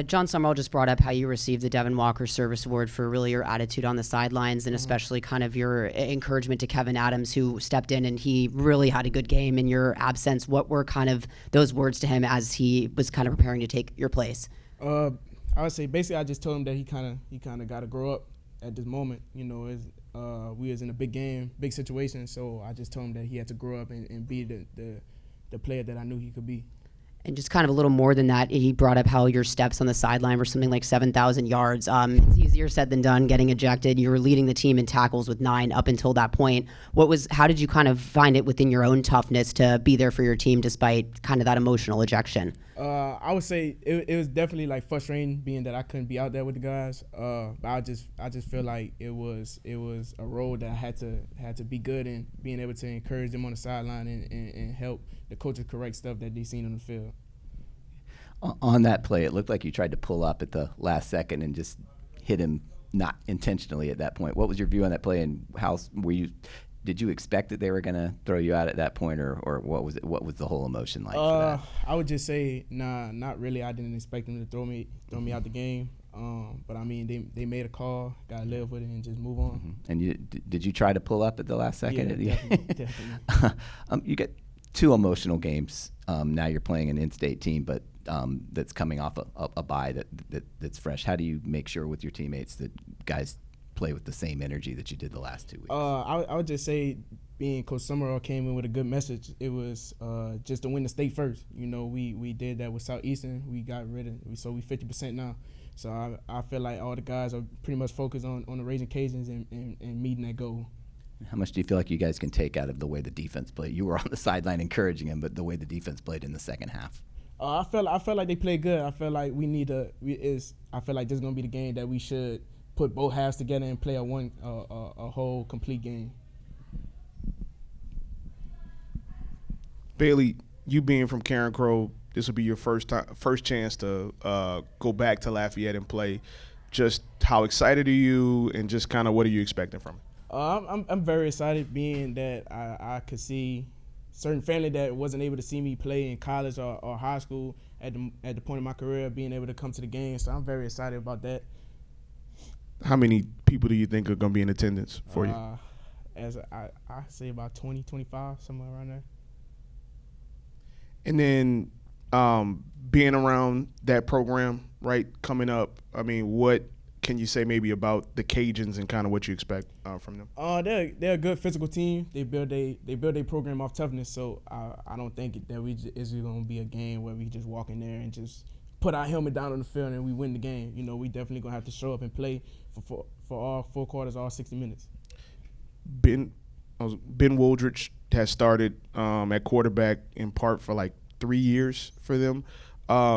John Summerall just brought up how you received the Devin Walker Service Award for really your attitude on the sidelines and especially kind of your encouragement to Kevin Adams, who stepped in and he really had a good game in your absence. What were kind of those words to him as he was kind of preparing to take your place? I would say basically I just told him that he kind of got to grow up at this moment. We was in a big game, big situation, so I just told him that he had to grow up and be the player that I knew he could be. And just kind of a little more than that, he brought up how your steps on the sideline were something like 7,000 yards. It's easier said than done getting ejected. You were leading the team in tackles with 9 up until that point. How did you kind of find it within your own toughness to be there for your team despite kind of that emotional ejection? I would say it was definitely like frustrating being that I couldn't be out there with the guys. But I just feel like it was a role that I had to be good in, being able to encourage them on the sideline and help the coaches correct stuff that they seen on the field. On that play, it looked like you tried to pull up at the last second and just hit him not intentionally at that point. What was your view on that play, and how were you? Did you expect that they were going to throw you out at that point, or what was it? What was the whole emotion like for that? I would just say, nah, not really. I didn't expect them to throw me out the game. But I mean, they made a call, got to live with it, and just move on. Mm-hmm. And did you try to pull up at the last second? Yeah, definitely. You get 2 emotional games. Now you're playing an in-state team, but that's coming off a bye that's fresh. How do you make sure with your teammates that guys play with the same energy that you did the last 2 weeks? I would just say, being Coach Summerall came in with a good message. It was just to win the state first. We did that with Southeastern. We got rid of it, so we 50% now. So I feel like all the guys are pretty much focused on the Raising Cajuns and meeting that goal. How much do you feel like you guys can take out of the way the defense played? You were on the sideline encouraging him, but the way the defense played in the second half. I felt like they played good. I feel like I feel like this is gonna be the game that we should put both halves together and play a whole complete game. Bailey, you being from Karen Crow, this will be your first chance to go back to Lafayette and play. Just how excited are you, and just kind of what are you expecting from it? I'm very excited, being that I could see certain family that wasn't able to see me play in college or high school at the point of my career, being able to come to the game. So I'm very excited about that. How many people do you think are going to be in attendance for you? As I say about 20, 25, somewhere around there. And then being around that program, right, coming up, I mean, what can you say maybe about the Cajuns and kind of what you expect from them? They're a good physical team. They build a program off toughness. So I don't think that it's going to be a game where we just walk in there and just put our helmet down on the field and we win the game. We definitely going to have to show up and play for all 4 quarters, all 60 minutes. Ben Woldridge has started at quarterback in part for like 3 years for them.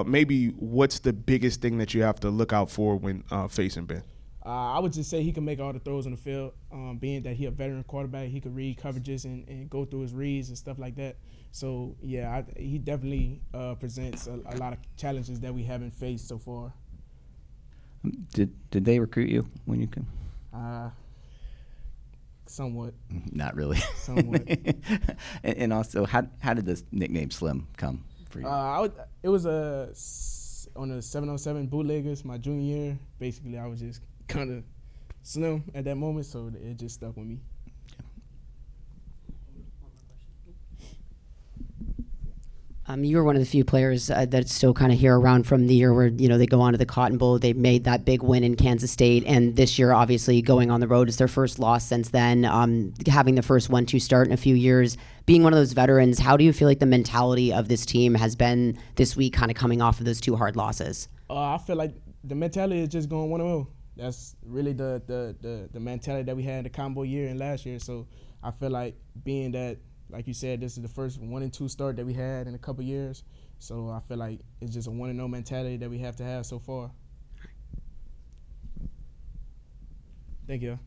Maybe what's the biggest thing that you have to look out for when facing Ben? I would just say he can make all the throws on the field. Being that he a veteran quarterback, he could read coverages and go through his reads and stuff like that. So, yeah, he definitely presents a lot of challenges that we haven't faced so far. Did they recruit you when you came? Somewhat. Not really. Somewhat. and also, how did this nickname Slim come for you? It was on the 707 Bootleggers my junior year. Basically, I was just kind of slim at that moment, so it just stuck with me. You were one of the few players that's still kind of here around from the year where, they go on to the Cotton Bowl. They made that big win in Kansas State. And this year, obviously, going on the road is their first loss since then. Having the first 1-2 start in a few years. Being one of those veterans, how do you feel like the mentality of this team has been this week, kind of coming off of those 2 hard losses? I feel like the mentality is just going 1-0. That's really the mentality that we had in the combo year and last year. So I feel like, being that, like you said, this is the first 1-2 start that we had in a couple years. So I feel like it's just a 1-0 mentality that we have to have so far. Thank you.